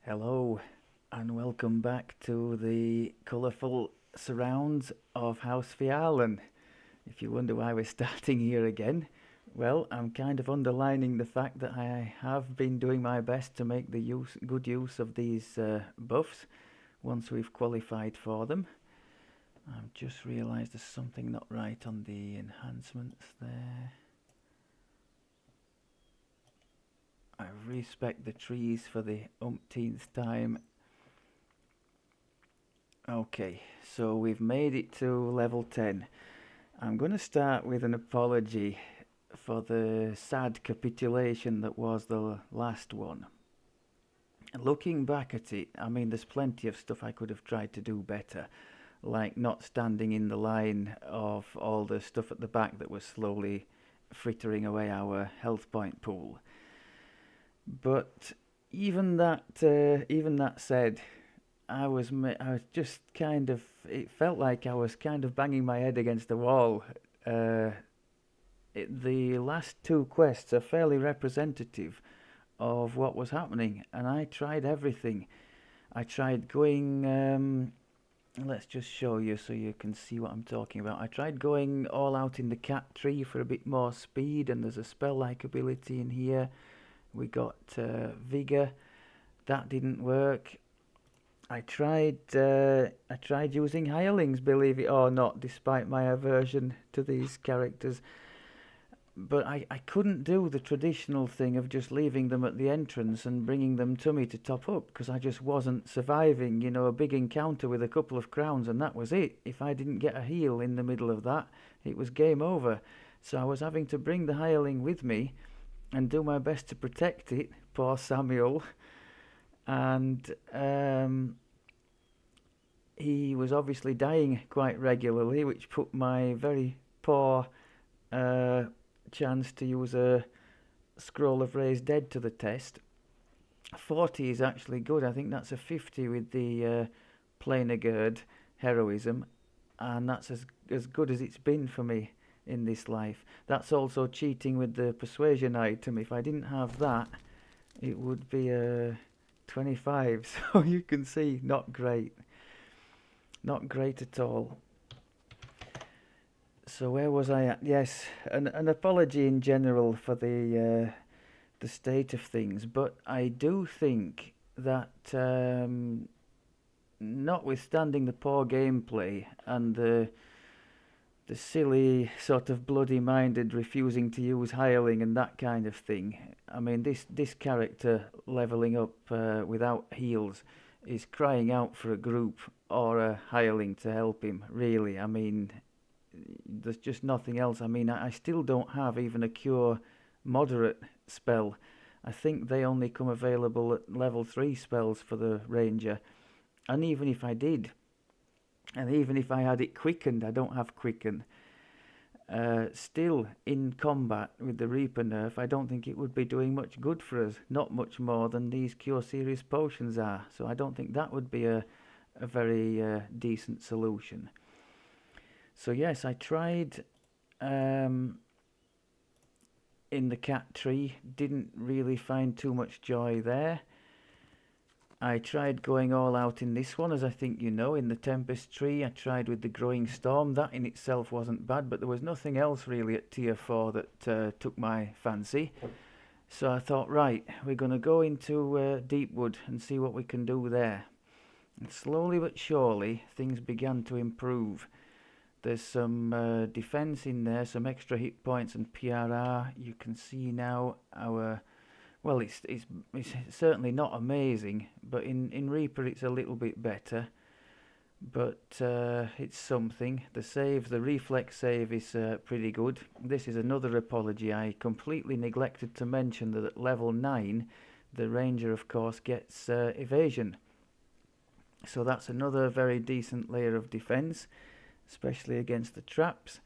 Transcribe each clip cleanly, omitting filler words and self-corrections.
Hello and welcome back to the colourful surrounds of House Fialen. If you wonder why we're starting here again, well, I'm kind of underlining the fact that I have been doing my best to make the good use of these buffs once we've qualified for them. I've just realised there's something not right on the enhancements there. I respect the trees for the umpteenth time. Okay, so we've made it to level 10. I'm going to start with an apology for the sad capitulation that was the last one. Looking back at it, I mean, there's plenty of stuff I could have tried to do better, like not standing in the line of all the stuff at the back that was slowly frittering away our health point pool. But even that said, I was just kind of. It felt like I was kind of banging my head against the wall. Uh, the last two quests are fairly representative of what was happening, and I tried everything. I tried going. Let's just show you so you can see what I'm talking about. I tried going all out in the cat tree for a bit more speed, and there's a spell-like ability in here. We got vigor. That didn't work. I tried using hirelings, believe it or not, despite my aversion to these characters. But I couldn't do the traditional thing of just leaving them at the entrance and bringing them to me to top up because I just wasn't surviving, a big encounter with a couple of crowns and that was it. If I didn't get a heal in the middle of that, it was game over. So I was having to bring the hireling with me and do my best to protect it, poor Samuel. And he was obviously dying quite regularly, which put my very poor uh, chance to use a scroll of raised dead to the test. 40 is actually good. I think that's a 50 with the planar gird heroism, and that's as good as it's been for me in this life. That's also cheating with the persuasion item. If I didn't have that, it would be a 25. So you can see, not great. Not great at all. So where was I at? Yes, an apology in general for the state of things, but I do think that notwithstanding the poor gameplay and the silly sort of bloody-minded refusing to use hireling and that kind of thing, I mean this character leveling up without heals is crying out for a group or a hireling to help him. Really, I mean there's just nothing else. I mean, I still don't have even a cure moderate spell. I think they only come available at level 3 spells for the ranger. And even if I did, and even if I had it quickened, I don't have quicken. Still, in combat with the Reaper nerf, I don't think it would be doing much good for us. Not much more than these Cure Series potions are. So I don't think that would be a very decent solution. So yes, I tried in the cat tree, didn't really find too much joy there. I tried going all out in this one, as I think you know, in the Tempest tree. I tried with the Growing Storm. That in itself wasn't bad, but there was nothing else really at tier 4 that took my fancy. So I thought, right, we're going to go into Deepwood and see what we can do there. And slowly but surely, things began to improve. There's some defense in there, some extra hit points and PRR. You can see now our... Well, it's certainly not amazing, but in Reaper it's a little bit better. But it's something. The reflex save is pretty good. This is another apology. I completely neglected to mention that at level 9, the ranger, of course, gets evasion. So that's another very decent layer of defense, especially against the traps.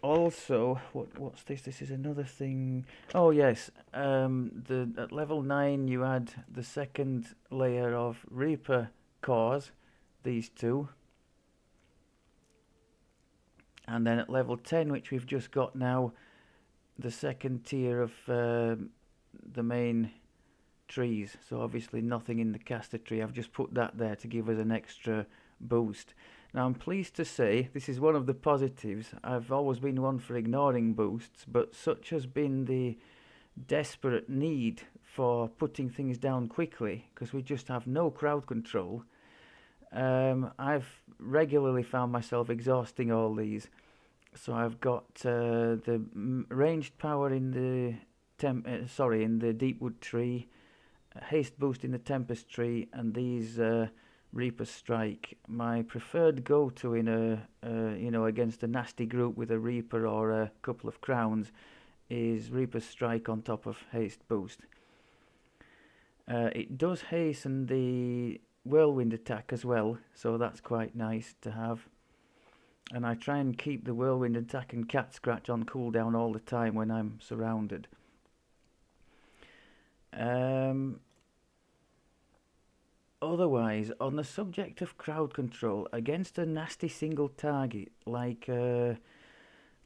Also, what's this? This is another thing. Oh yes, at level 9 you add the second layer of Reaper cores, these two, and then at level 10, which we've just got now, the second tier of the main trees. So obviously nothing in the caster tree. I've just put that there to give us an extra boost. Now I'm pleased to say this is one of the positives. I've always been one for ignoring boosts, but such has been the desperate need for putting things down quickly because we just have no crowd control. I've regularly found myself exhausting all these. So I've got the ranged power in the in the Deepwood tree, haste boost in the Tempest tree, and these Reaper's Strike. My preferred go-to in against a nasty group with a Reaper or a couple of crowns is Reaper's Strike on top of haste boost. It does hasten the whirlwind attack as well, so that's quite nice to have. And I try and keep the whirlwind attack and cat scratch on cooldown all the time when I'm surrounded. Otherwise, on the subject of crowd control, against a nasty single target, like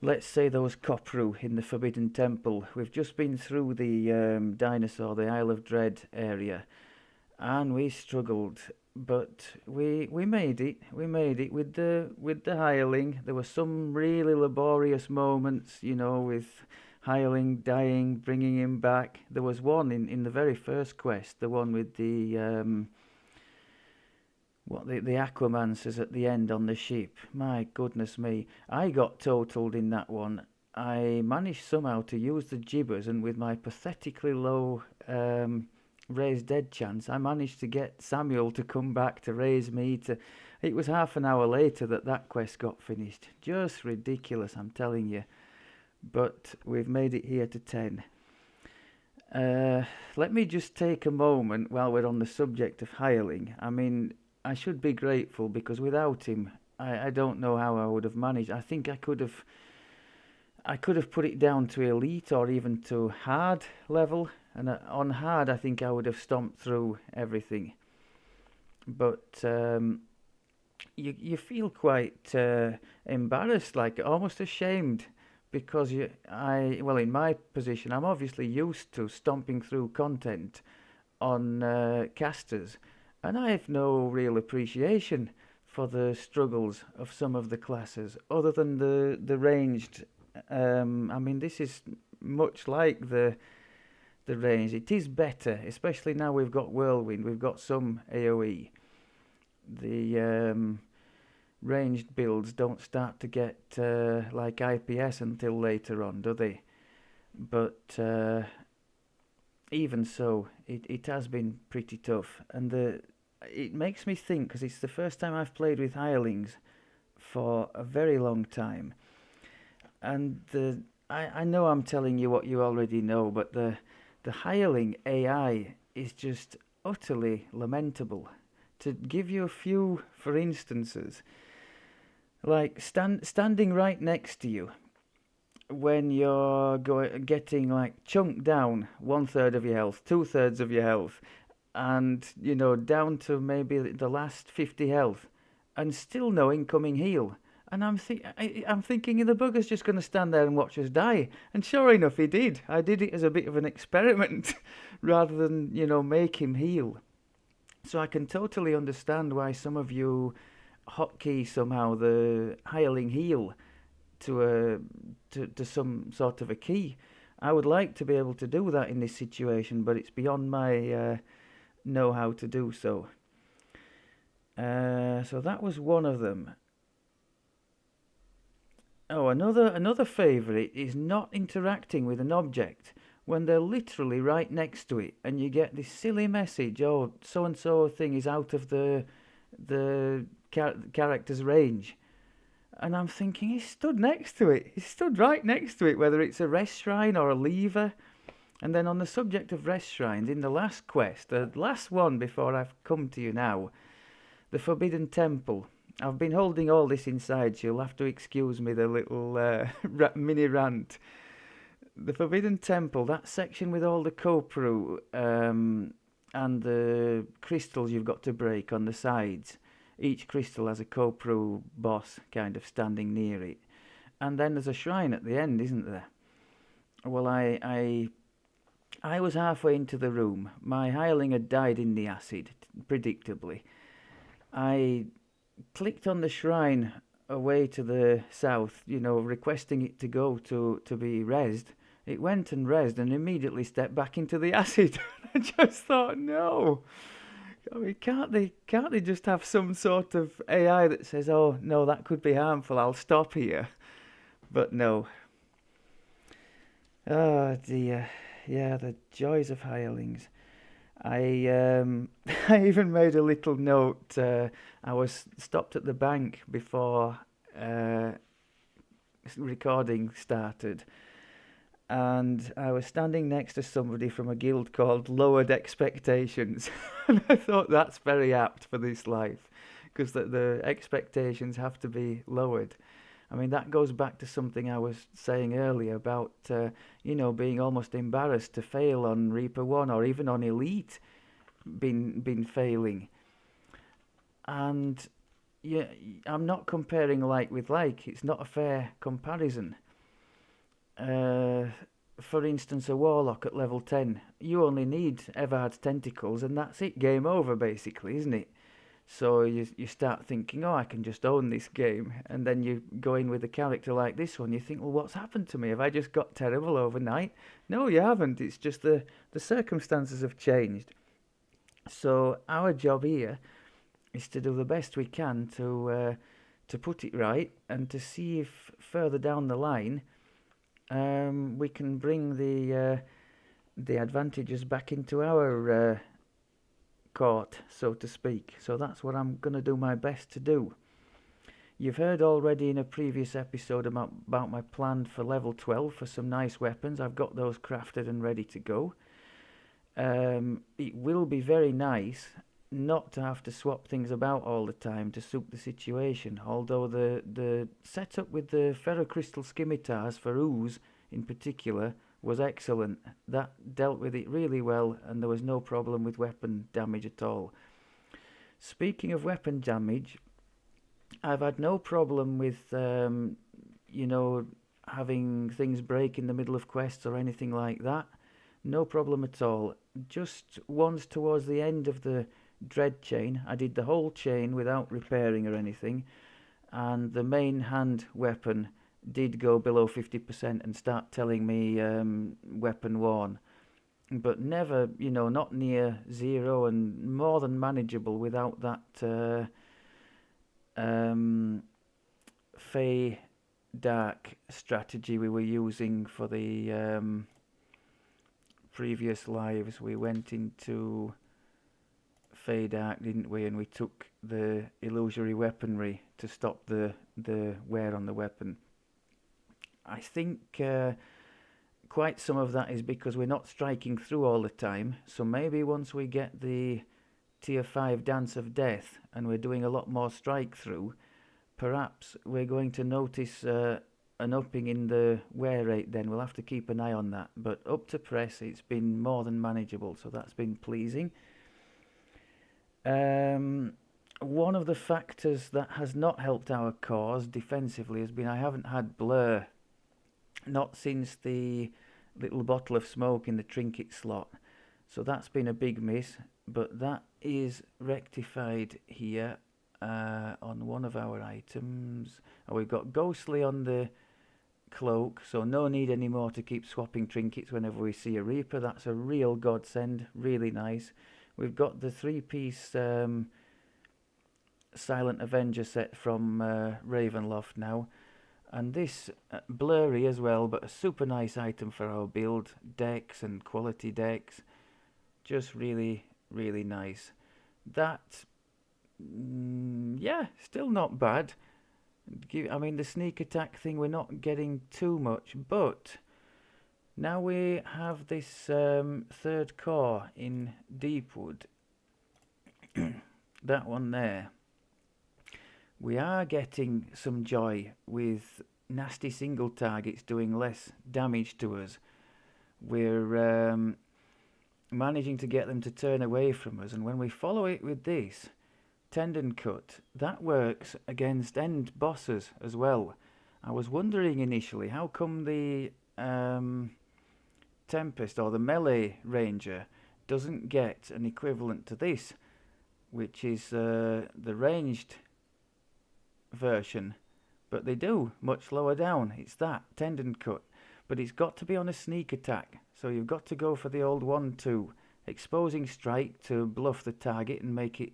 let's say those Kopru in the Forbidden Temple, we've just been through the dinosaur, the Isle of Dread area, and we struggled, but we made it. We made it with the hireling. There were some really laborious moments, with hireling dying, bringing him back. There was one in the very first quest, the one with the the Aquamancers at the end on the ship. My goodness me, I got totaled in that one. I managed somehow to use the gibbers, and with my pathetically low raised dead chance, I managed to get Samuel to come back to raise me to. It was half an hour later that quest got finished. Just ridiculous, I'm telling you. But we've made it here to 10. Let me just take a moment while we're on the subject of hireling. I mean, I should be grateful because without him, I don't know how I would have managed. I think I could have put it down to elite or even to hard level. And on hard, I think I would have stomped through everything. But you feel quite embarrassed, like almost ashamed, because in my position, I'm obviously used to stomping through content on casters, and I have no real appreciation for the struggles of some of the classes, other than the ranged. This is much like the range. It is better, especially now we've got Whirlwind, we've got some AoE. The ranged builds don't start to get like IPS until later on, do they? But even so, it has been pretty tough, and it makes me think, because it's the first time I've played with hirelings for a very long time, and I know I'm telling you what you already know, but the hireling AI is just utterly lamentable. To give you a few, for instances, like standing right next to you when you're getting like chunked down 1/3 of your health, 2/3 of your health, and down to maybe the last 50 health, and still no incoming heal. And I'm thinking the bugger's just going to stand there and watch us die. And sure enough, he did. I did it as a bit of an experiment rather than, make him heal. So I can totally understand why some of you hotkey somehow the hireling heal to some sort of a key. I would like to be able to do that in this situation, but it's beyond my know-how to do so. So that was one of them. Oh, another favourite is not interacting with an object when they're literally right next to it, and you get this silly message, oh, so-and-so thing is out of the character's range. And I'm thinking, he stood next to it. He stood right next to it, whether it's a rest shrine or a lever. And then on the subject of rest shrines, in the last quest, the last one before I've come to you now, the Forbidden Temple. I've been holding all this inside, so you'll have to excuse me the little mini rant. The Forbidden Temple, that section with all the Kopru and the crystals you've got to break on the sides. Each crystal has a Kopru boss kind of standing near it. And then there's a shrine at the end, isn't there? Well, I I was halfway into the room. My hireling had died in the acid, predictably. I clicked on the shrine away to the south, requesting it to go to be rezzed. It went and rezzed and immediately stepped back into the acid. I just thought, no. I mean, can't they just have some sort of AI that says, oh no, that could be harmful, I'll stop here. But no. Oh dear. Yeah, the joys of hirelings. I I even made a little note. I was stopped at the bank before uh, recording started, and I was standing next to somebody from a guild called Lowered Expectations, and I thought that's very apt for this life, because the expectations have to be lowered. I mean, that goes back to something I was saying earlier about, being almost embarrassed to fail on Reaper 1 or even on Elite, been failing. And yeah, I'm not comparing like with like. It's not a fair comparison. Uh, for instance, a Warlock at level 10, you only need Everhard's Tentacles and that's it, game over basically, isn't it? So you start thinking, oh, I can just own this game. And then you go in with a character like this one, you think, well, what's happened to me? Have I just got terrible overnight? No, you haven't. It's just the circumstances have changed. So our job here is to do the best we can to put it right and to see if further down the line we can bring the advantages back into our court, so to speak. So that's what I'm going to do my best to do. You've heard already in a previous episode about my plan for level 12 for some nice weapons. I've got those crafted and ready to go. It will be very nice not to have to swap things about all the time to suit the situation, although the setup with the ferrocrystal scimitars for ooze in particular was excellent. That dealt with it really well and there was no problem with weapon damage at all. Speaking of weapon damage, I've had no problem with having things break in the middle of quests or anything like that. No problem at all. Just once towards the end of the dread chain, I did the whole chain without repairing or anything, and the main hand weapon did go below 50% and start telling me weapon worn. But never, not near zero and more than manageable without that Fey Dark strategy we were using for the previous lives. We went into Fey Dark, didn't we? And we took the illusory weaponry to stop the wear on the weapon. I think quite some of that is because we're not striking through all the time. So maybe once we get the tier 5 Dance of Death and we're doing a lot more strike through, perhaps we're going to notice an upping in the wear rate then. We'll have to keep an eye on that. But up to press, it's been more than manageable, so that's been pleasing. One of the factors that has not helped our cause defensively has been I haven't had blur. Not since the little bottle of smoke in the trinket slot. So that's been a big miss, but that is rectified here on one of our items. We've got ghostly on the cloak, so no need anymore to keep swapping trinkets whenever we see a Reaper. That's a real godsend, really nice. We've got the 3-piece Silent Avenger set from Ravenloft now. And this blurry as well, but a super nice item for our build decks and quality decks. Just really, really nice. That, yeah, still not bad. I mean, the sneak attack thing, we're not getting too much, but now we have this third core in Deepwood. That one there. We are getting some joy with nasty single targets doing less damage to us. We're managing to get them to turn away from us, and when we follow it with this tendon cut, that works against end bosses as well. I was wondering initially how come the Tempest or the melee ranger doesn't get an equivalent to this, which is the ranged version, but they do much lower down. It's that tendon cut, but it's got to be on a sneak attack. So you've got to go for the old 1-2 exposing strike to bluff the target and make it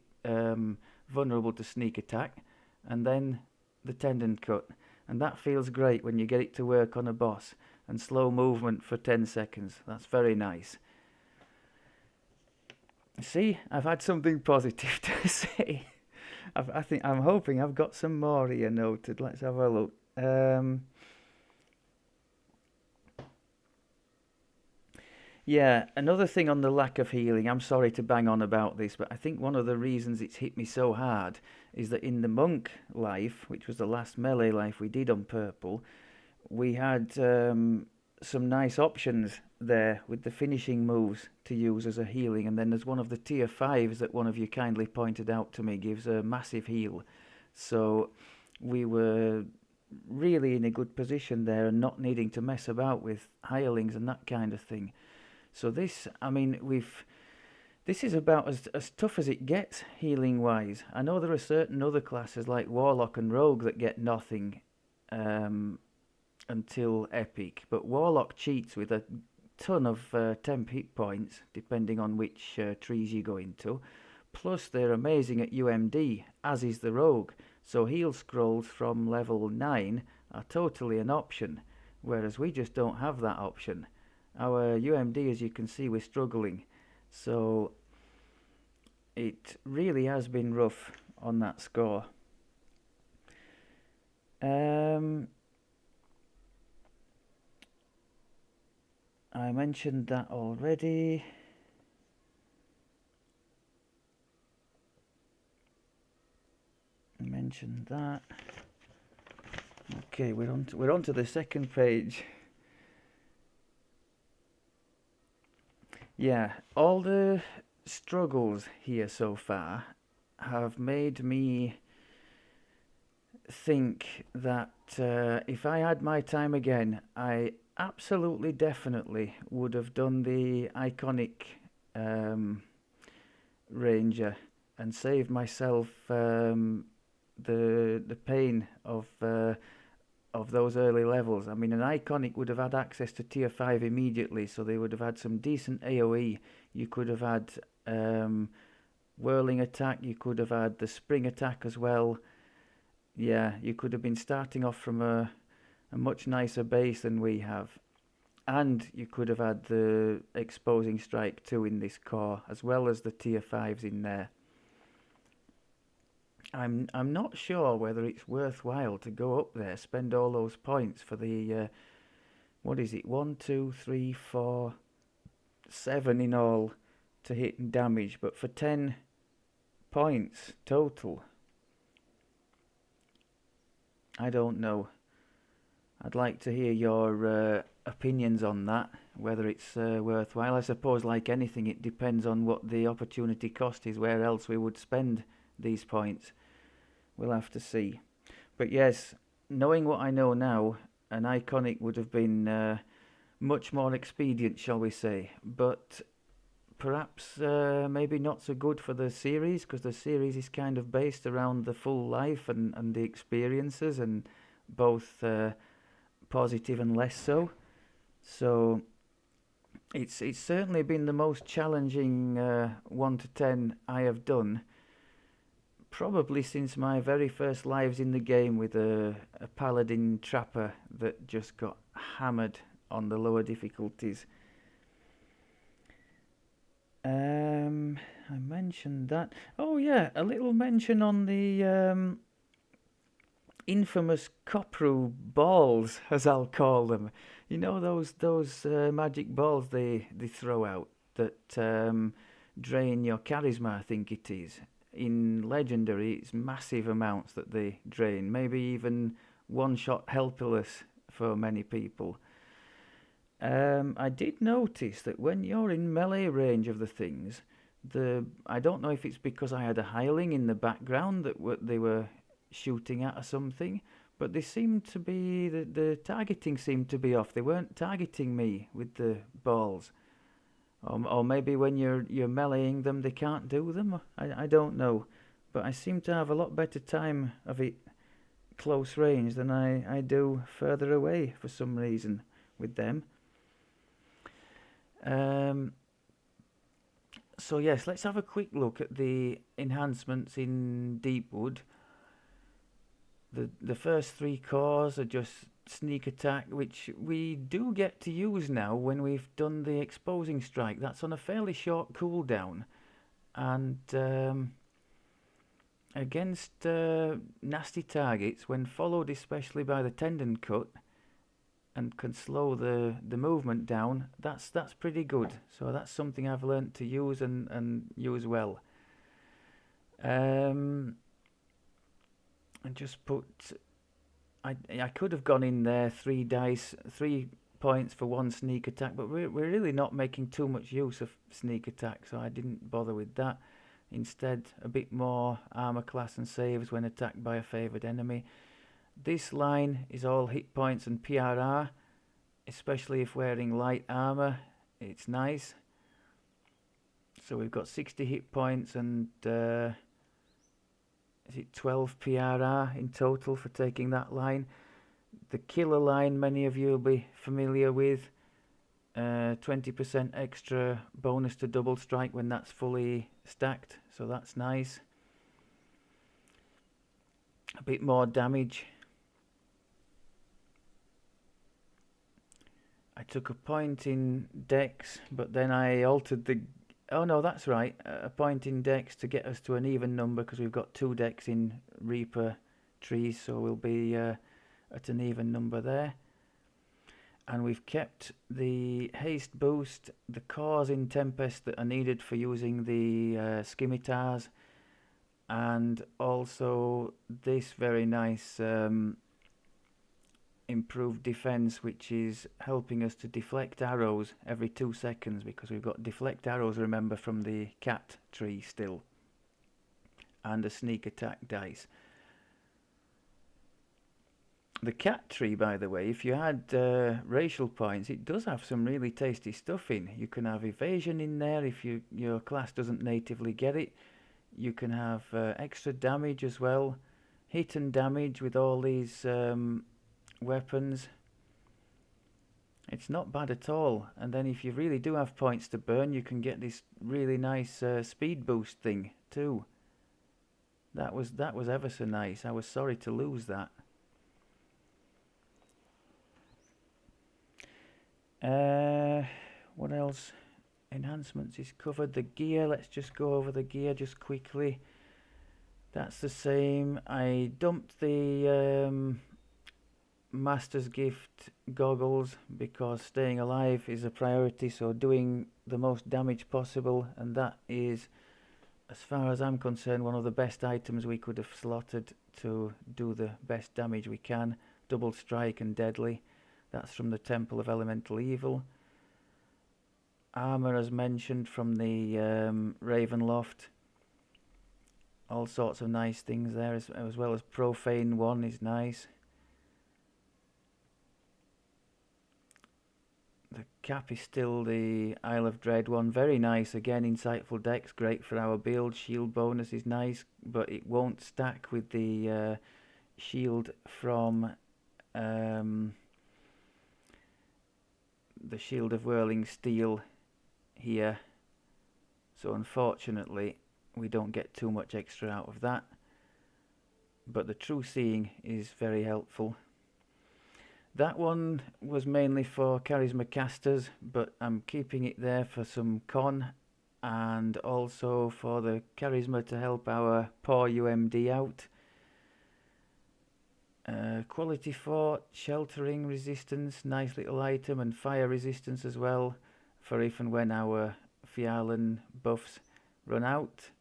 vulnerable to sneak attack, and then the tendon cut. And that feels great when you get it to work on a boss. And slow movement for 10 seconds. That's very nice. See, I've had something positive to say. I'm hoping I've got some more here noted. Let's have a look. Yeah, another thing on the lack of healing. I'm sorry to bang on about this, but I think one of the reasons it's hit me so hard is that in the monk life, which was the last melee life we did on purple, we had some nice options there with the finishing moves to use as a healing, and then there's one of the tier 5s that one of you kindly pointed out to me gives a massive heal. So we were really in a good position there and not needing to mess about with hirelings and that kind of thing. So this, I mean, this is about as tough as it gets healing wise. I know there are certain other classes like Warlock and Rogue that get nothing until Epic, but Warlock cheats with a ton of temp hit points depending on which trees you go into. Plus they're amazing at UMD, as is the Rogue, so heal scrolls from level 9 are totally an option, whereas we just don't have that option. Our UMD, as you can see, we're struggling, so it really has been rough on that score. I mentioned that already. Okay, we're on to the second page. Yeah, all the struggles here so far have made me think that if I had my time again, I absolutely definitely would have done the iconic ranger and saved myself the pain of those early levels. I mean, an iconic would have had access to tier 5 immediately, so they would have had some decent AoE. You could have had whirling attack, you could have had the spring attack as well. Yeah, you could have been starting off from a much nicer base than we have. And you could have had the exposing strike too in this core, as well as the tier 5s in there. I'm not sure whether it's worthwhile to go up there, spend all those points for the what is it, 1, 2, 3, 4, 7 in all to hit and damage, but for 10 points total, I don't know. I'd like to hear your opinions on that, whether it's worthwhile. I suppose, like anything, it depends on what the opportunity cost is, where else we would spend these points. We'll have to see. But yes, knowing what I know now, an iconic would have been much more expedient, shall we say. But perhaps maybe not so good for the series, because the series is kind of based around the full life and the experiences, and both positive and less so. So it's certainly been the most challenging 1 to 10 I have done, probably since my very first lives in the game with a paladin trapper that just got hammered on the lower difficulties. I mentioned that. Oh yeah, a little mention on the infamous Kopru balls, as I'll call them. You know those magic balls they throw out that drain your charisma, I think it is. In Legendary, it's massive amounts that they drain, maybe even one-shot helpless for many people. I did notice that when you're in melee range of the things, I don't know if it's because I had a hireling in the background that they were shooting at or something, But they seemed to be the targeting seemed to be off. They weren't targeting me with the balls, or maybe when you're meleeing them, they can't do them. I don't know, but I seem to have a lot better time of it close range than I do further away for some reason with them. So yes, let's have a quick look at the enhancements in Deepwood. The first three cores are just sneak attack, which we do get to use now when we've done the exposing strike. That's on a fairly short cooldown, and against nasty targets, when followed especially by the tendon cut, and can slow the movement down, that's pretty good. So that's something I've learnt to use and use well. And just put, I could have gone in there 3 dice, 3 points for 1 sneak attack, but we're really not making too much use of sneak attack, so I didn't bother with that. Instead, a bit more armor class and saves when attacked by a favoured enemy. This line is all hit points and PRR, especially if wearing light armor. It's nice. So we've got 60 hit points and is it 12 PRR in total for taking that line. The killer line, many of you will be familiar with. 20% extra bonus to double strike when that's fully stacked, so that's nice. A bit more damage. I took a point in Dex, but then I altered the... Oh no, that's right. A point in Dex to get us to an even number, because we've got 2 Dex in Reaper trees, so we'll be at an even number there. And we've kept the haste boost, the cores in Tempest that are needed for using the scimitars, and also this very nice improved defense, which is helping us to deflect arrows every 2 seconds, because we've got deflect arrows, remember, from the cat tree still, and a sneak attack dice. The cat tree, by the way, if you add racial points, it does have some really tasty stuff in. You can have evasion in there if your class doesn't natively get it. You can have extra damage as well, hit and damage with all these weapons. It's not bad at all. And then if you really do have points to burn, you can get this really nice speed boost thing too. That was ever so nice. I was sorry to lose that. What else? Enhancements is covered. The gear, let's just go over the gear just quickly. That's the same. I dumped the Master's Gift goggles because staying alive is a priority, so doing the most damage possible, and that is, as far as I'm concerned, one of the best items we could have slotted to do the best damage we can. Double strike and deadly. That's from the Temple of Elemental Evil. Armor, as mentioned, from the Ravenloft. All sorts of nice things there, as well as Profane 1 is nice. The cap is still the Isle of Dread one. Very nice. Again, insightful Dex. Great for our build. Shield bonus is nice, but it won't stack with the shield from... the Shield of Whirling Steel here, so unfortunately we don't get too much extra out of that, but the True Seeing is very helpful. That one was mainly for Charisma casters, but I'm keeping it there for some con, and also for the Charisma to help our poor UMD out. Quality Fort, Sheltering Resistance, nice little item, and Fire Resistance as well, for if and when our Fialan buffs run out.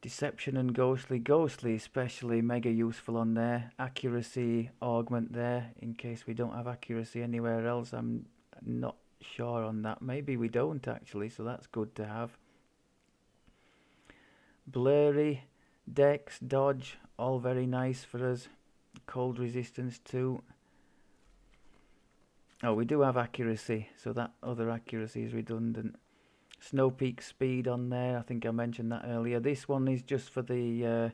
Deception and Ghostly. Ghostly especially mega useful on there. Accuracy augment there, in case we don't have accuracy anywhere else. I'm not sure on that. Maybe we don't actually, so that's good to have. Blurry, Dex, Dodge, all very nice for us. Cold resistance 2. Oh, we do have accuracy, so that other accuracy is redundant. Snow peak speed on there, I think I mentioned that earlier. This one is just for the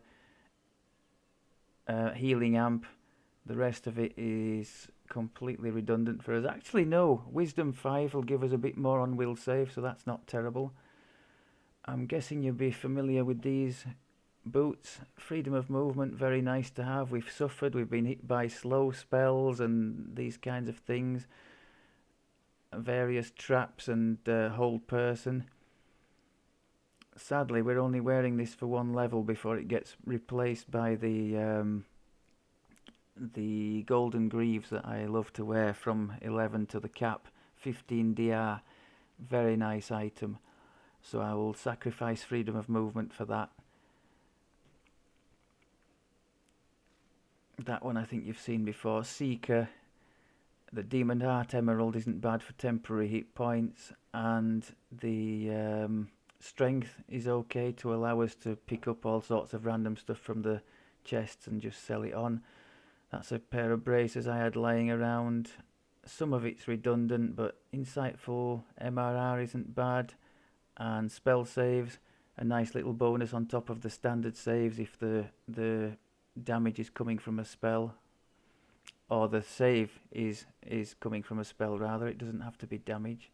healing amp. The rest of it is completely redundant for us. Actually, no. Wisdom 5 will give us a bit more on will save, so that's not terrible. I'm guessing you'll be familiar with these boots. Freedom of movement, very nice to have. We've suffered, we've been hit by slow spells and these kinds of things. Various traps and hold person. Sadly, we're only wearing this for one level before it gets replaced by the golden greaves that I love to wear from 11 to the cap. 15 DR, very nice item. So I will sacrifice freedom of movement for that. That one I think you've seen before. Seeker, the Demon Heart Emerald isn't bad for temporary hit points, and the strength is okay to allow us to pick up all sorts of random stuff from the chests and just sell it on. That's a pair of braces I had lying around. Some of it's redundant, but insightful MRR isn't bad, and spell saves, a nice little bonus on top of the standard saves if the damage is coming from a spell, or the save is coming from a spell rather. It doesn't have to be damage.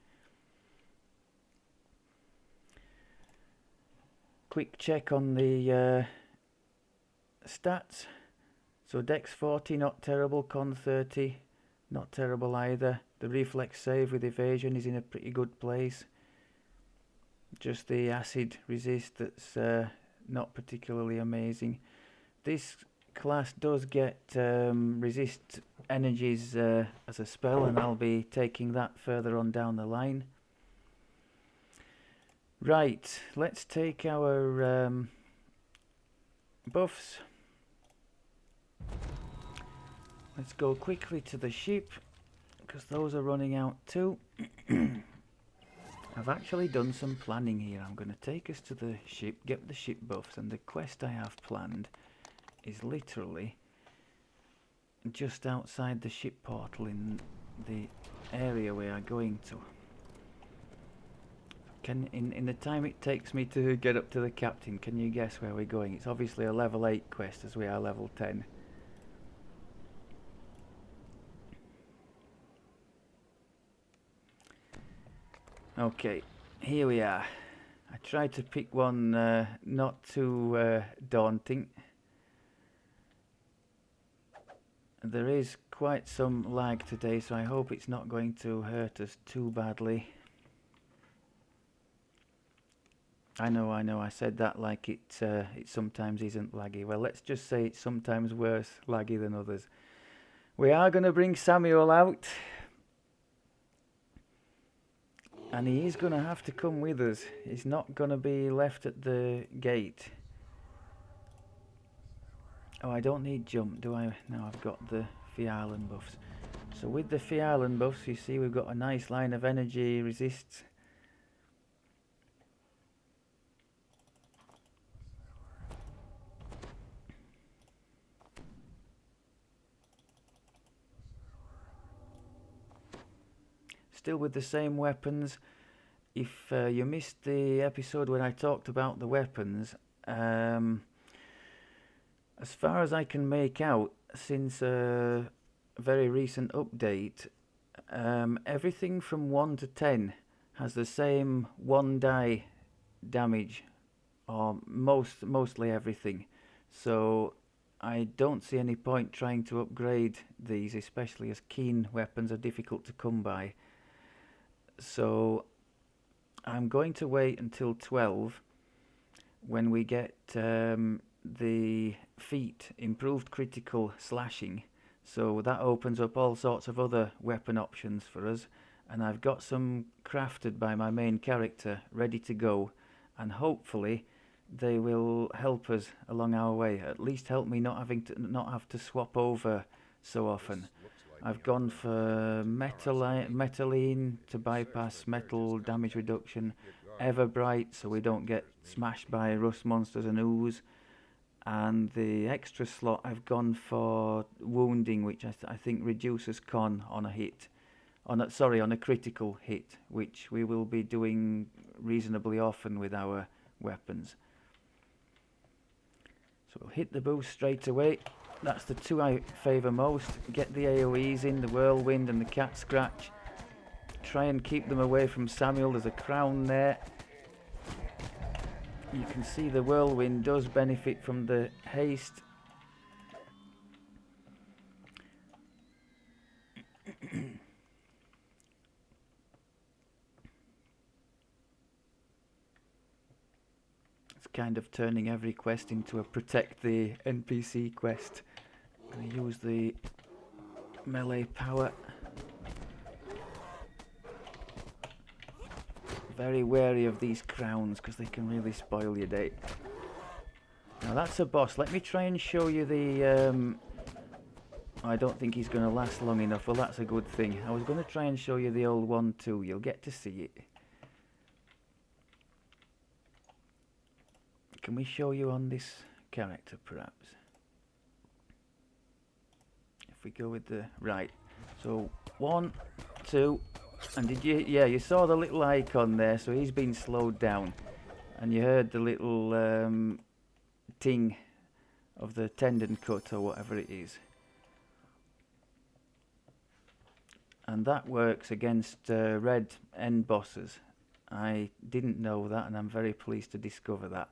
Quick check on the stats. So Dex 40, not terrible. Con 30, not terrible either. The reflex save with evasion is in a pretty good place. Just the acid resist that's not particularly amazing. This class does get resist energies as a spell, and I'll be taking that further on down the line. Right, let's take our buffs. Let's go quickly to the ship, because those are running out too. I've actually done some planning here. I'm going to take us to the ship, get the ship buffs, and the quest I have planned is literally just outside the ship portal in the area we are going to. In the time it takes me to get up to the captain, can you guess where we're going? It's obviously a level 8 quest, as we are level 10. Okay, here we are. I tried to pick one not too daunting. There is quite some lag today, so I hope it's not going to hurt us too badly. I know, I said that like it sometimes isn't laggy. Well, let's just say it's sometimes worse laggy than others. We are going to bring Samuel out, and he is going to have to come with us. He's not going to be left at the gate. Oh, I don't need jump, do I? No, I've got the Fiarlan buffs. So with the Fiarlan buffs, you see we've got a nice line of energy resists. Still with the same weapons. If you missed the episode when I talked about the weapons, as far as I can make out, since a very recent update, everything from 1 to 10 has the same 1 die damage, or mostly everything. So I don't see any point trying to upgrade these, especially as keen weapons are difficult to come by. So I'm going to wait until 12 when we get the feat, improved critical slashing. So that opens up all sorts of other weapon options for us, and I've got some crafted by my main character ready to go, and hopefully they will help us along our way, at least help me not have to swap over so often. I've gone for Metaline to bypass metal damage reduction, Everbright so we don't get smashed by rust monsters and ooze, and the extra slot I've gone for wounding, which I think reduces con on a hit, on a critical hit, which we will be doing reasonably often with our weapons. So we'll hit the boost straight away. That's the two I favour most. Get the AoEs in, the whirlwind and the cat scratch. Try and keep them away from Samuel. There's a crown there. You can see the whirlwind does benefit from the haste. It's kind of turning every quest into a protect the NPC quest. I'm going to use the melee power. Very wary of these crowns because they can really spoil your day. Now that's a boss. Let me try and show you the... I don't think he's going to last long enough. Well, that's a good thing. I was going to try and show you the old one too. You'll get to see it. Can we show you on this character perhaps? If we go with the... Right. So 1, 2... And did you, yeah, you saw the little icon there, so he's been slowed down. And you heard the little ting of the tendon cut or whatever it is. And that works against red end bosses. I didn't know that, and I'm very pleased to discover that.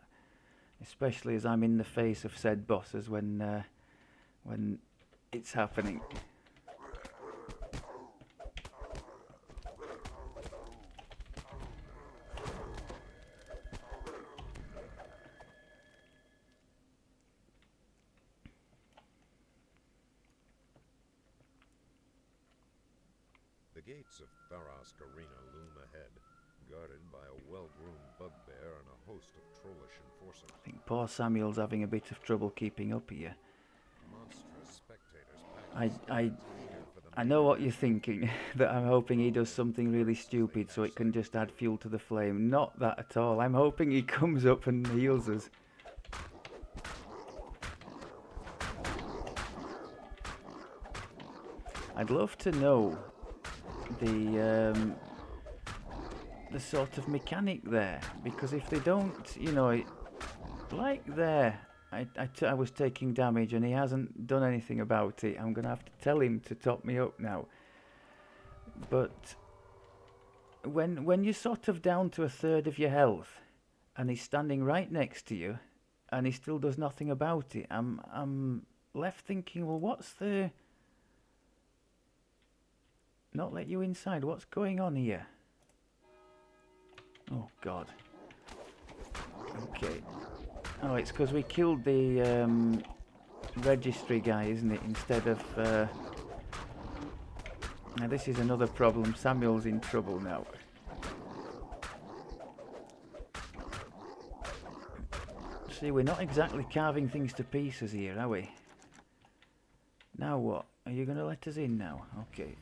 Especially as I'm in the face of said bosses when it's happening. The gates of Tharashk Arena loom ahead, guarded by a well-groomed bugbear and a host of trollish enforcers. I think poor Samuel's having a bit of trouble keeping up here. Monstrous spectators I know what you're thinking, that I'm hoping he does something really stupid so it can just add fuel to the flame. Not that at all. I'm hoping he comes up and heals us. I'd love to know the sort of mechanic there, because if they don't, you know, like there, I was taking damage and he hasn't done anything about it. I'm gonna have to tell him to top me up now. But when you're sort of down to a third of your health and he's standing right next to you and he still does nothing about it, I'm left thinking, well, what's the... Not let you inside. What's going on here? Oh God. Okay. Oh, it's because we killed the registry guy, isn't it? Instead of... Now this is another problem. Samuel's in trouble now. See, we're not exactly carving things to pieces here, are we? Now what? Are you going to let us in now? Okay.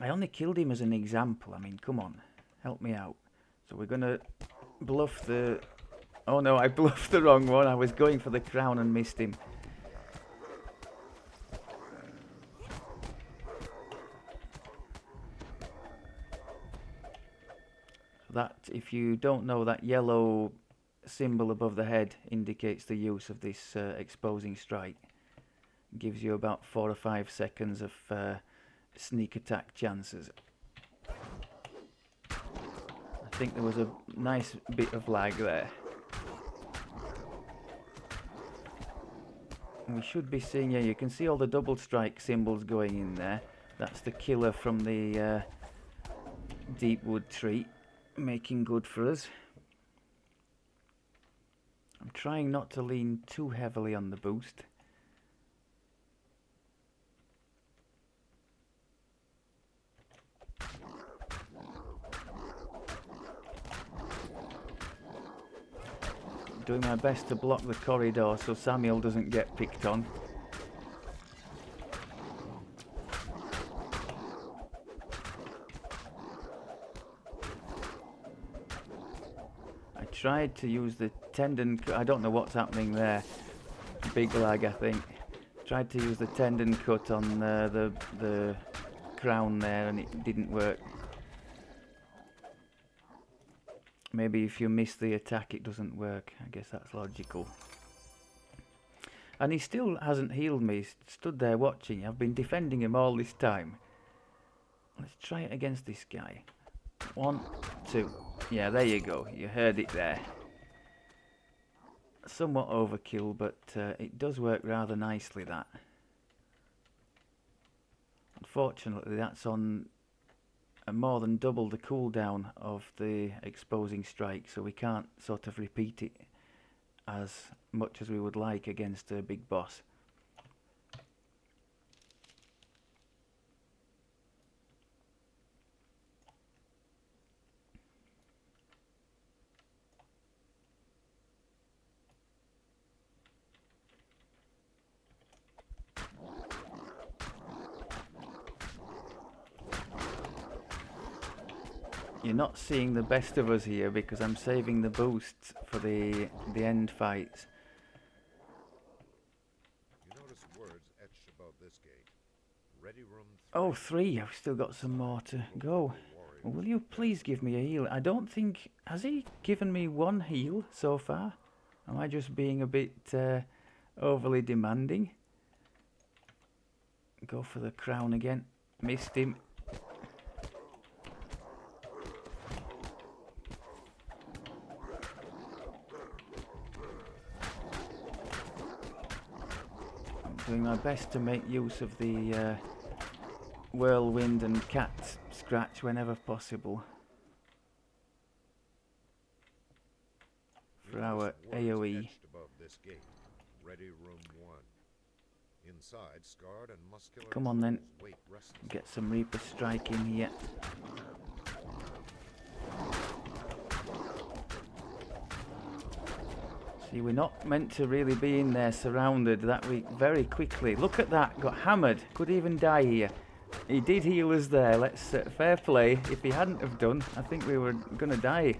I only killed him as an example. I mean, come on, help me out. So we're gonna bluff the... Oh no, I bluffed the wrong one. I was going for the crown and missed him. That, if you don't know, that yellow symbol above the head indicates the use of this exposing strike. Gives you about 4 or 5 seconds of sneak attack chances. I think there was a nice bit of lag there. And we should be seeing, yeah, you can see all the double strike symbols going in there. That's the killer from the deep wood tree, making good for us. I'm trying not to lean too heavily on the boost. Doing my best to block the corridor so Samuel doesn't get picked on. I tried to use the tendon. I don't know what's happening there. Big lag, I think. Tried to use the tendon cut on the crown there, and it didn't work. Maybe if you miss the attack, it doesn't work. I guess that's logical. And he still hasn't healed me. He's stood there watching. I've been defending him all this time. Let's try it against this guy. 1, 2. Yeah, there you go. You heard it there. Somewhat overkill, but it does work rather nicely, that. Unfortunately, that's on more than double the cooldown of the exposing strike, so we can't sort of repeat it as much as we would like against a big boss. You're not seeing the best of us here because I'm saving the boosts for the end fights. You notice words etched above this gate. Ready room 3. Oh, 3. I've still got some more to go. Well, will you please give me a heal? I don't think... Has he given me 1 heal so far? Am I just being a bit overly demanding? Go for the crown again. Missed him. Doing my best to make use of the whirlwind and cat scratch whenever possible for our AoE. Above this gate. Ready room 1. Inside, scarred and muscular. Come on then, wait restless. get some Reaper Strike in here. See, we're not meant to really be in there surrounded that weak very quickly. Look at that, got hammered, could even die here. He did heal us there, let's fair play. If he hadn't have done, I think we were gonna die.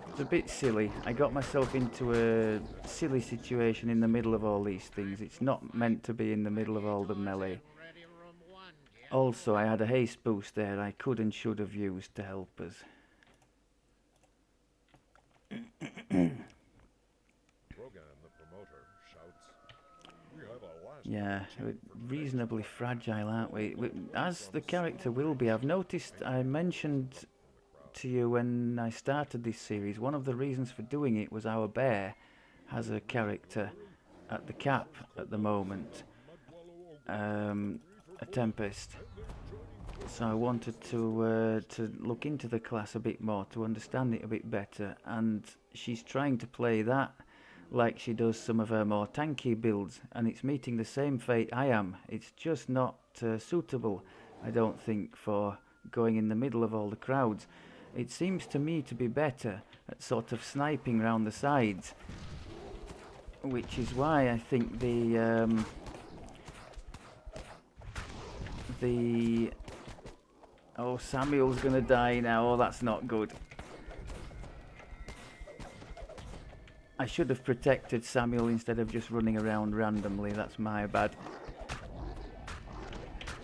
It's a bit silly. I got myself into a silly situation in the middle of all these things. It's not meant to be in the middle of all the melee. Also, I had a haste boost there I could and should have used to help us. Yeah, we're reasonably fragile, aren't we? As the character will be. I've noticed, I mentioned to you when I started this series, one of the reasons for doing it was our bear has a character at the cap at the moment, a Tempest. So I wanted to look into the class a bit more, to understand it a bit better, and she's trying to play that like she does some of her more tanky builds, and it's meeting the same fate I am. It's just not suitable, I don't think, for going in the middle of all the crowds. It seems to me to be better at sort of sniping round the sides, which is why I think the oh, Samuel's gonna die now. Oh, that's not good. I should have protected Samuel instead of just running around randomly. That's my bad.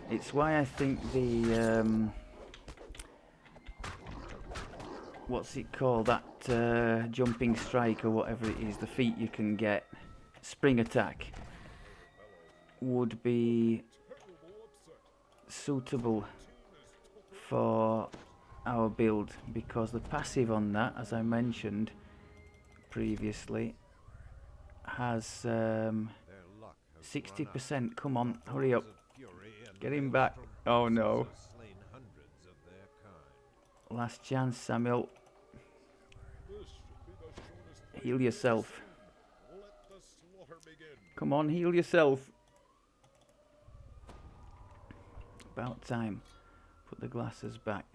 It's why I think the what's it called, that jumping strike or whatever it is, the feat you can get, spring attack, would be suitable for our build, because the passive on that, as I mentioned previously, has 60%. Come on, hurry up, get him back. Oh no, last chance, Samuel. Heal yourself. Come on, heal yourself. About time. Put the glasses back.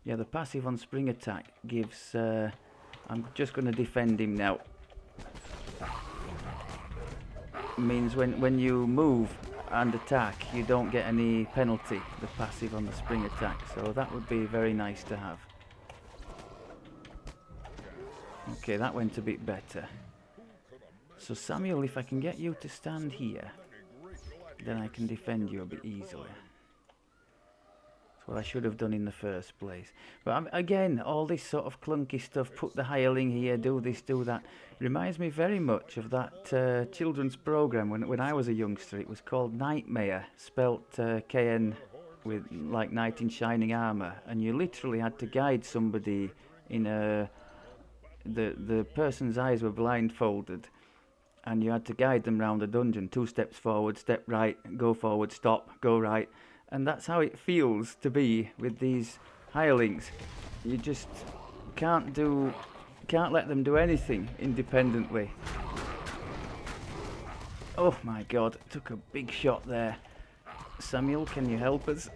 Yeah, the passive on spring attack gives... I'm just going to defend him now. Means when you move and attack, you don't get any penalty, the passive on the spring attack. So that would be very nice to have. Okay, that went a bit better. So Samuel, if I can get you to stand here, then I can defend you a bit easily. That's what I should have done in the first place. But again, all this sort of clunky stuff, put the hireling here, do this, do that, reminds me very much of that children's programme when I was a youngster. It was called Nightmare, spelt KN with like knight in shining armour, and you literally had to guide somebody in a... The person's eyes were blindfolded, and you had to guide them round the dungeon. 2 steps forward, step right, go forward, stop, go right. And that's how it feels to be with these hirelings. You just can't let them do anything independently. Oh my god, took a big shot there. Samuel, can you help us?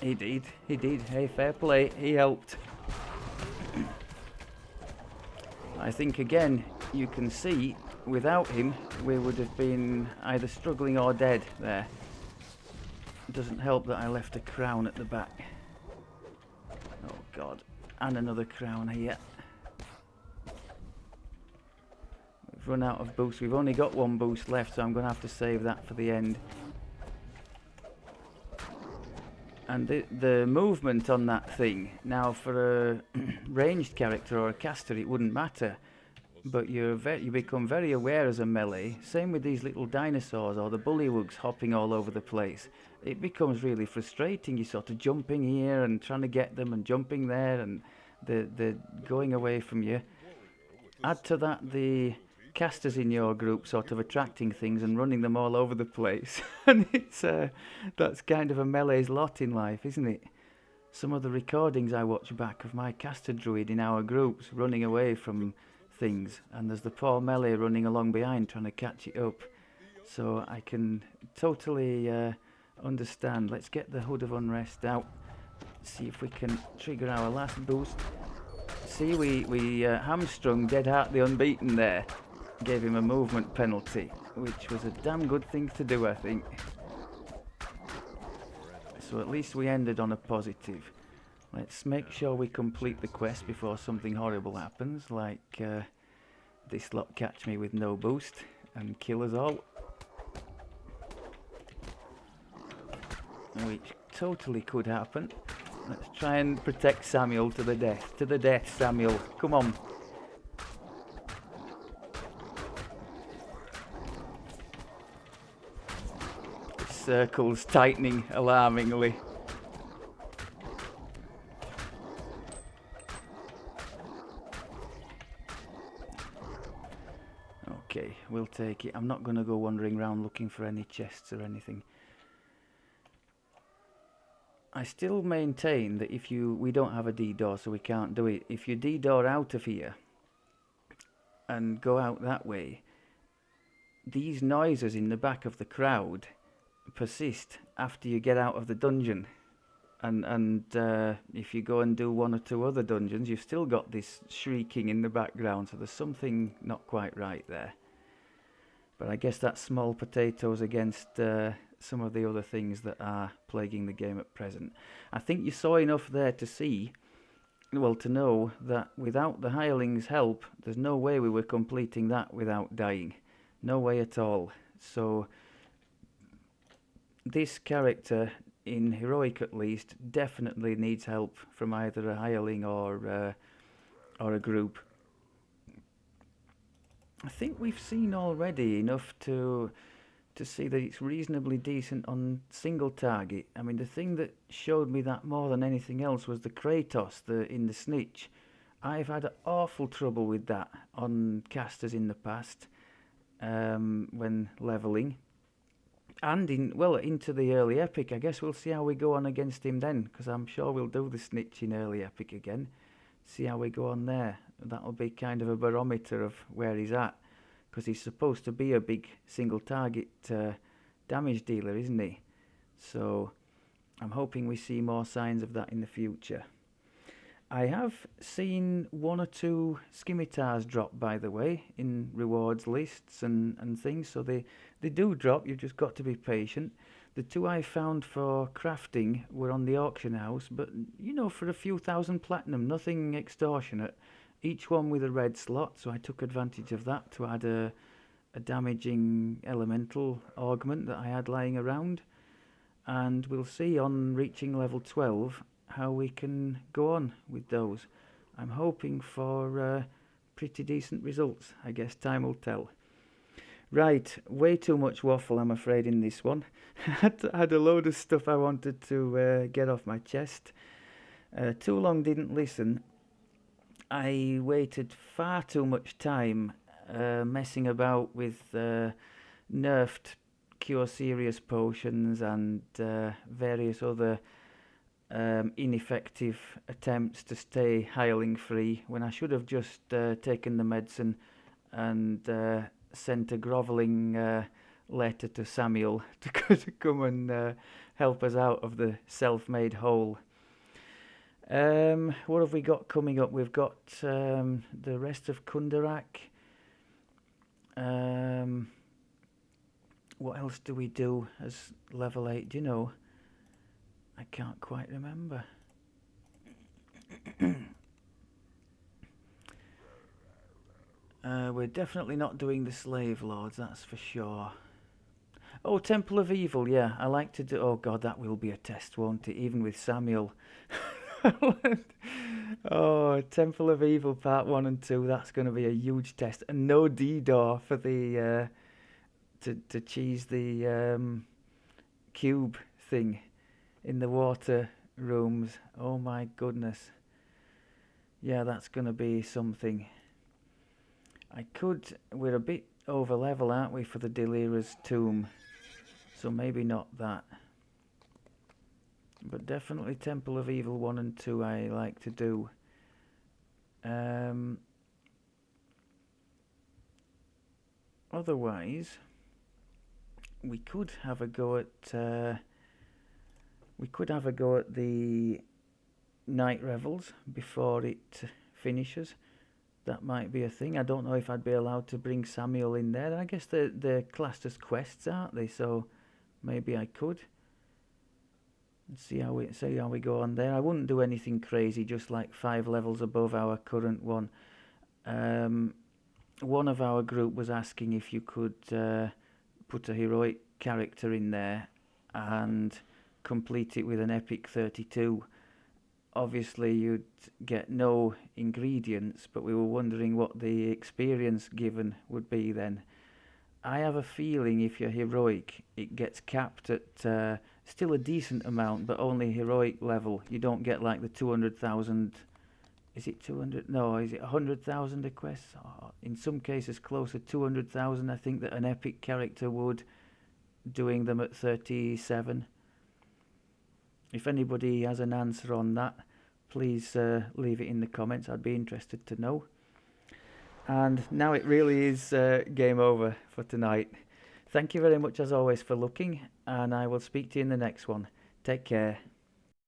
He did. Hey, fair play, he helped. I think again, you can see, without him, we would have been either struggling or dead there. It doesn't help that I left a crown at the back. Oh god, and another crown here. We've run out of boosts. We've only got 1 boost left, so I'm going to have to save that for the end. And the movement on that thing, now for a ranged character or a caster it wouldn't matter, but you become very aware as a melee. Same with these little dinosaurs or the bullywugs hopping all over the place. It becomes really frustrating. You're sort of jumping here and trying to get them and jumping there, and they're going away from you. Add to that the casters in your group sort of attracting things and running them all over the place. And it's that's kind of a melee's lot in life, isn't it? Some of the recordings I watch back of my caster druid in our groups running away from things, and there's the poor melee running along behind trying to catch it up. So I can totally understand. Let's get the Hood of Unrest out, see if we can trigger our last boost. See, we hamstrung Deadheart the Unbeaten there. Gave him a movement penalty, which was a damn good thing to do, I think. So at least we ended on a positive. Let's make sure we complete the quest before something horrible happens, like this lot catch me with no boost and kill us all. Which totally could happen. Let's try and protect Samuel to the death. To the death, Samuel. Come on. Circles tightening alarmingly. Okay, we'll take it. I'm not going to go wandering around looking for any chests or anything. I still maintain that if we don't have a DDO, so we can't do it. If you DDO out of here and go out that way, these noises in the back of the crowd persist after you get out of the dungeon, and if you go and do 1 or 2 other dungeons, you've still got this shrieking in the background, so there's something not quite right there. But I guess that's small potatoes against some of the other things that are plaguing the game at present. I think you saw enough there to see, well, to know that without the hirelings' help, there's no way we were completing that without dying. No way at all. So this character, in heroic at least, definitely needs help from either a hireling or a group. I think we've seen already enough to see that it's reasonably decent on single target. I mean, the thing that showed me that more than anything else was the Kratos in the Snitch. I've had awful trouble with that on casters in the past when levelling. And into the early epic. I guess we'll see how we go on against him then, because I'm sure we'll do the Snitch in early epic again. See how we go on there. That'll be kind of a barometer of where he's at, because he's supposed to be a big single target damage dealer, isn't he? So I'm hoping we see more signs of that in the future. I have seen 1 or 2 scimitars drop, by the way, in rewards lists and things, so they do drop. You've just got to be patient. The 2 I found for crafting were on the auction house, but, you know, for a few thousand platinum, nothing extortionate. each one with a red slot, so I took advantage of that to add a damaging elemental augment that I had lying around. And we'll see on reaching level 12 how we can go on with those. I'm hoping for pretty decent results. I guess time will tell. Right, way too much waffle, I'm afraid, in this one. I had a load of stuff I wanted to get off my chest. Too long didn't listen. I waited far too much time messing about with nerfed cure serious potions and various other ineffective attempts to stay hiling free when I should have just taken the medicine and sent a grovelling letter to Samuel to come and help us out of the self-made hole. What have we got coming up? We've got the rest of Kundarak. What else do we do as level 8? Do you know? I can't quite remember. We're definitely not doing the Slave Lords, that's for sure. Oh, Temple of Evil, yeah. I like to do... Oh, God, that will be a test, won't it? Even with Samuel. Oh, Temple of Evil Part 1 and 2, that's going to be a huge test. And no DDO for the... to cheese the cube thing in the water rooms. Oh, my goodness. Yeah, that's going to be something. I could... We're a bit over level, aren't we, for the Delira's Tomb? So maybe not that. But definitely Temple of Evil 1 and 2 I like to do. Otherwise, we could have a go at... we could have a go at the Night Revels before it finishes. That might be a thing. I don't know if I'd be allowed to bring Samuel in there. I guess they're classed as quests, aren't they? So maybe I could. And see how we go on there. I wouldn't do anything crazy, just like 5 levels above our current one. One of our group was asking if you could put a heroic character in there and complete it with an epic 32. Obviously you'd get no ingredients, but we were wondering what the experience given would be then. I have a feeling if you're heroic, it gets capped at still a decent amount, but only heroic level. You don't get like the 200,000. Is it 200? No, is it 100,000 a quest? Oh, in some cases, closer to 200,000. I think that an epic character would, doing them at 37. If anybody has an answer on that, please leave it in the comments. I'd be interested to know. And now it really is game over for tonight. Thank you very much as always for looking, and I will speak to you in the next one. Take care.